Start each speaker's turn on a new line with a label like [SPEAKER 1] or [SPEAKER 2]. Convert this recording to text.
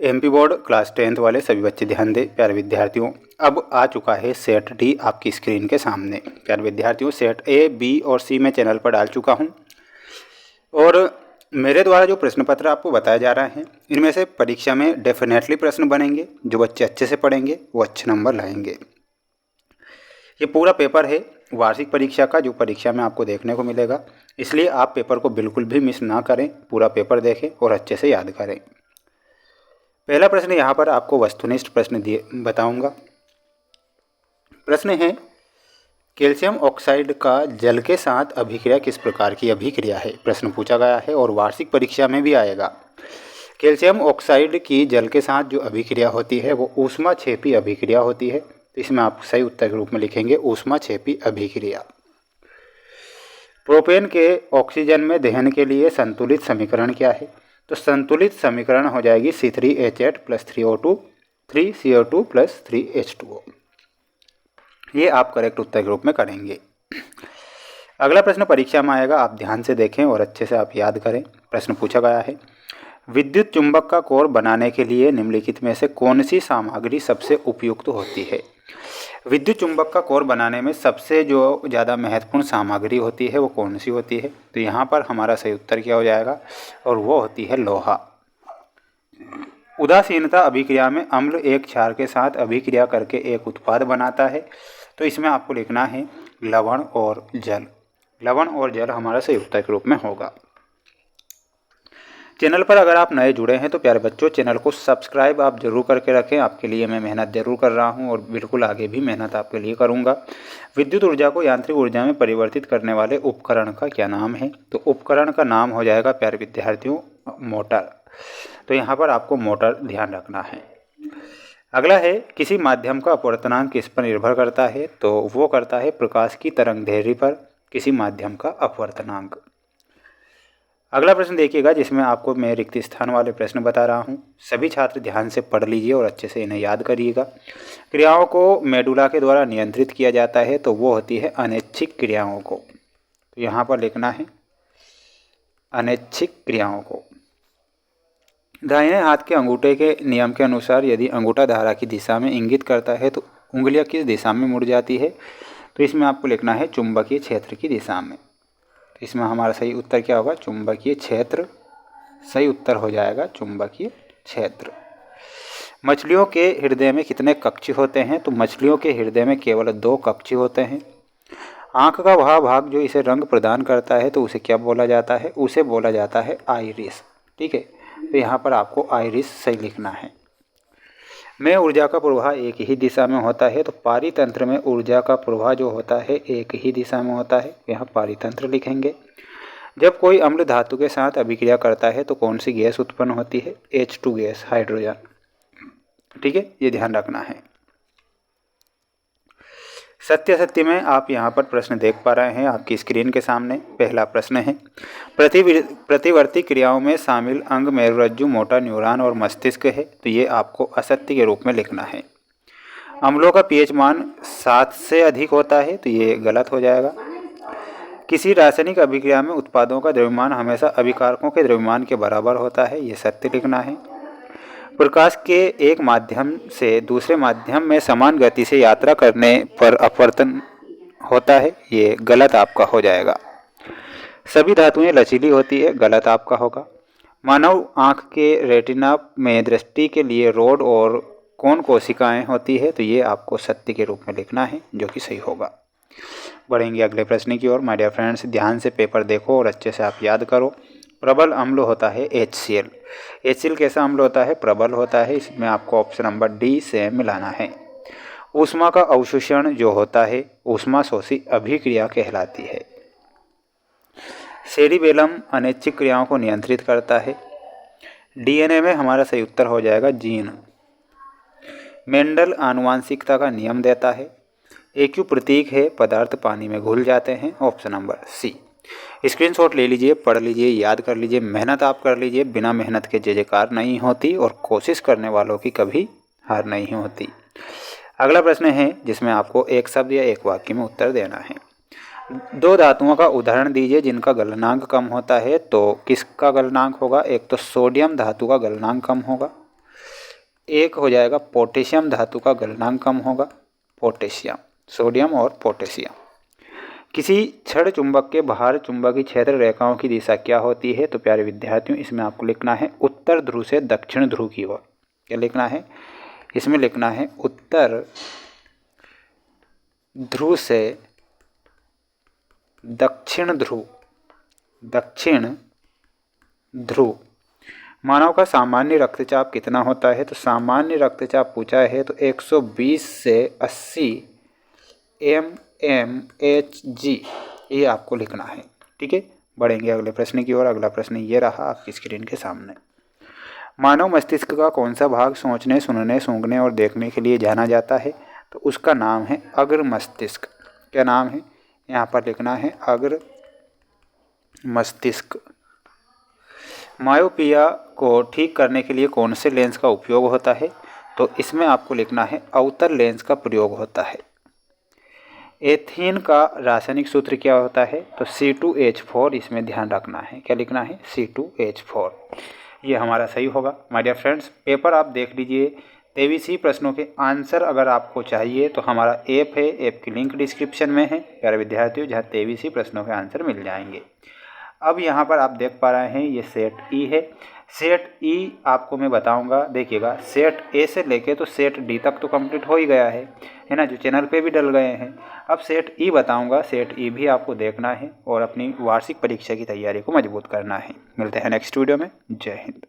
[SPEAKER 1] MP board class 10th वाले सभी बच्चे ध्यान दें प्यारे विद्यार्थियों। अब आ चुका है सेट डी आपकी स्क्रीन के सामने। प्यारे विद्यार्थियों, सेट ए, बी और सी मैं चैनल पर डाल चुका हूं और मेरे द्वारा जो प्रश्न पत्र आपको बताया जा रहा है इनमें से परीक्षा में डेफिनेटली प्रश्न बनेंगे। जो बच्चे अच्छे से पढ़ेंगे वो अच्छे नंबर लाएंगे। ये पूरा पेपर है वार्षिक परीक्षा का, जो परीक्षा में आपको देखने को मिलेगा, इसलिए आप पेपर को बिल्कुल भी मिस ना करें। पूरा पेपर देखें और अच्छे से याद करें। पहला प्रश्न यहाँ पर आपको वस्तुनिष्ठ प्रश्न दिए बताऊंगा। प्रश्न है, कैल्शियम ऑक्साइड का जल के साथ अभिक्रिया किस प्रकार की अभिक्रिया है। प्रश्न पूछा गया है और वार्षिक परीक्षा में भी आएगा। कैल्शियम ऑक्साइड की जल के साथ जो अभिक्रिया होती है वो ऊष्माक्षेपी अभिक्रिया होती है। तो इसमें आप सही उत्तर के रूप में लिखेंगे ऊष्माक्षेपी अभिक्रिया। प्रोपेन के ऑक्सीजन में दहन के लिए संतुलित समीकरण क्या है। तो संतुलित समीकरण हो जाएगी C3H8 + 3O2 3CO2 + 3H2O। ये आप करेक्ट उत्तर के रूप में करेंगे। अगला प्रश्न परीक्षा में आएगा, आप ध्यान से देखें और अच्छे से आप याद करें। प्रश्न पूछा गया है, विद्युत चुंबक का कोर बनाने के लिए निम्नलिखित में से कौन सी सामग्री सबसे उपयुक्त होती है। विद्युत चुंबक का कोर बनाने में सबसे जो ज़्यादा महत्वपूर्ण सामग्री होती है वो कौन सी होती है। तो यहाँ पर हमारा सही उत्तर क्या हो जाएगा, और वो होती है लोहा। उदासीनता अभिक्रिया में अम्ल एक क्षार के साथ अभिक्रिया करके एक उत्पाद बनाता है। तो इसमें आपको लिखना है लवण और जल। लवण और जल हमारा सही उत्तर के रूप में होगा। चैनल पर अगर आप नए जुड़े हैं तो प्यारे बच्चों, चैनल को सब्सक्राइब आप जरूर करके रखें। आपके लिए मैं मेहनत जरूर कर रहा हूं और बिल्कुल आगे भी मेहनत आपके लिए करूंगा। विद्युत ऊर्जा को यांत्रिक ऊर्जा में परिवर्तित करने वाले उपकरण का क्या नाम है। तो उपकरण का नाम हो जाएगा प्यारे विद्यार्थियों मोटर। तो यहाँ पर आपको मोटर ध्यान रखना है। अगला है, किसी माध्यम का अपवर्तनांक किस पर निर्भर करता है। तो वो करता है प्रकाश की तरंगदैर्घ्य पर किसी माध्यम का अपवर्तनांक। अगला प्रश्न देखिएगा, जिसमें आपको मैं रिक्त स्थान वाले प्रश्न बता रहा हूं। सभी छात्र ध्यान से पढ़ लीजिए और अच्छे से इन्हें याद करिएगा। क्रियाओं को मेडुला के द्वारा नियंत्रित किया जाता है तो वो होती है अनैच्छिक क्रियाओं को। तो यहाँ पर लिखना है अनैच्छिक क्रियाओं को। दाहिने हाथ के अंगूठे के नियम के अनुसार यदि अंगूठा धारा की दिशा में इंगित करता है तो उंगलियां किस दिशा में मुड़ जाती है। तो इसमें आपको लिखना है चुंबकीय क्षेत्र की दिशा में। इसमें हमारा सही उत्तर क्या होगा, चुंबकीय क्षेत्र। सही उत्तर हो जाएगा चुंबकीय क्षेत्र। मछलियों के हृदय में कितने कक्ष होते हैं। तो मछलियों के हृदय में केवल 2 कक्ष होते हैं। आँख का वह भाग जो इसे रंग प्रदान करता है तो उसे क्या बोला जाता है, उसे बोला जाता है आइरिस। ठीक है, तो यहाँ पर आपको आइरिस सही लिखना है। में ऊर्जा का प्रवाह एक ही दिशा में होता है। तो पारितंत्र में ऊर्जा का प्रवाह जो होता है एक ही दिशा में होता है। यहाँ पारितंत्र लिखेंगे। जब कोई अम्ल धातु के साथ अभिक्रिया करता है तो कौन सी गैस उत्पन्न होती है, H2 गैस, हाइड्रोजन। ठीक है, ये ध्यान रखना है। सत्य सत्य में आप यहाँ पर प्रश्न देख पा रहे हैं आपकी स्क्रीन के सामने। पहला प्रश्न है, प्रतिवर्ती क्रियाओं में शामिल अंग मेरुरज्जु, मोटा न्यूरॉन और मस्तिष्क है। तो ये आपको असत्य के रूप में लिखना है। अम्लों का pH मान 7 से अधिक होता है तो ये गलत हो जाएगा। किसी रासायनिक अभिक्रिया में उत्पादों का द्रव्यमान हमेशा अभिकारकों के द्रव्यमान के बराबर होता है। ये सत्य लिखना है। प्रकाश के एक माध्यम से दूसरे माध्यम में समान गति से यात्रा करने पर अपवर्तन होता है। ये गलत आपका हो जाएगा। सभी धातुएं लचीली होती है, गलत आपका होगा। मानव आँख के रेटिना में दृष्टि के लिए रोड और कोन कोशिकाएं होती है। तो ये आपको सत्य के रूप में लिखना है, जो कि सही होगा। बढ़ेंगे अगले प्रश्न की ओर। माय डियर फ्रेंड्स, ध्यान से पेपर देखो और अच्छे से आप याद करो। प्रबल अम्ल होता है HCl। HCl कैसा अम्ल होता है, प्रबल होता है। इसमें आपको ऑप्शन नंबर डी से मिलाना है। ऊष्मा का अवशोषण जो होता है ऊष्मा शोषी अभिक्रिया कहलाती है। सेरिबेलम अनैच्छिक क्रियाओं को नियंत्रित करता है। DNA में हमारा सही उत्तर हो जाएगा जीन। मेंडल आनुवांशिकता का नियम देता है। AQ प्रतीक है, पदार्थ पानी में घुल जाते हैं। Option number C. स्क्रीनशॉट ले लीजिए, पढ़ लीजिए, याद कर लीजिए, मेहनत आप कर लीजिए। बिना मेहनत के जय जयकार नहीं होती और कोशिश करने वालों की कभी हार नहीं होती। अगला प्रश्न है जिसमें आपको एक शब्द या एक वाक्य में उत्तर देना है। 2 धातुओं का उदाहरण दीजिए जिनका गलनांक कम होता है। तो किसका गलनांक होगा, एक तो सोडियम धातु का गलनांक कम होगा एक हो जाएगा पोटेशियम धातु का गलनांक कम होगा, पोटेशियम, सोडियम और पोटेशियम। किसी क्षण चुंबक के बाहर चुंबकीय क्षेत्र रेखाओं की दिशा क्या होती है? तो प्यारे विद्यार्थियों, इसमें आपको लिखना है उत्तर ध्रुव से दक्षिण ध्रुव की ओर। क्या लिखना है? इसमें लिखना है उत्तर ध्रुव से दक्षिण ध्रुव, दक्षिण ध्रुव। मानव का सामान्य रक्तचाप कितना होता है? तो सामान्य रक्तचाप पूछा है तो 120 से 80 mmHg, ये आपको लिखना है। ठीक है, बढ़ेंगे अगले प्रश्न की ओर। अगला प्रश्न ये रहा आपकी स्क्रीन के सामने। मानव मस्तिष्क का कौन सा भाग सोचने, सुनने, सूंघने और देखने के लिए जाना जाता है? तो उसका नाम है अग्र मस्तिष्क। क्या नाम है? यहाँ पर लिखना है अग्र मस्तिष्क। मायोपिया को ठीक करने के लिए कौन से लेंस का उपयोग होता है? तो इसमें आपको लिखना है अवतल लेंस का प्रयोग होता है। एथीन का रासायनिक सूत्र क्या होता है? तो C2H4, इसमें ध्यान रखना है। क्या लिखना है? C2H4, ये हमारा सही होगा। माय डियर फ्रेंड्स, पेपर आप देख लीजिए, 23 प्रश्नों के आंसर अगर आपको चाहिए तो हमारा ऐप है, ऐप की लिंक डिस्क्रिप्शन में है प्यारे विद्यार्थियों, जहाँ 23 प्रश्नों के आंसर मिल जाएंगे। अब यहाँ पर आप देख पा रहे हैं ये सेट ई है। सेट ई आपको मैं बताऊंगा, देखिएगा सेट ए से लेके तो सेट डी तक तो कंप्लीट हो ही गया है ना, जो चैनल पे भी डल गए हैं। अब सेट ई बताऊंगा, सेट ई भी आपको देखना है और अपनी वार्षिक परीक्षा की तैयारी को मजबूत करना है। मिलते हैं नेक्स्ट वीडियो में। जय हिंद।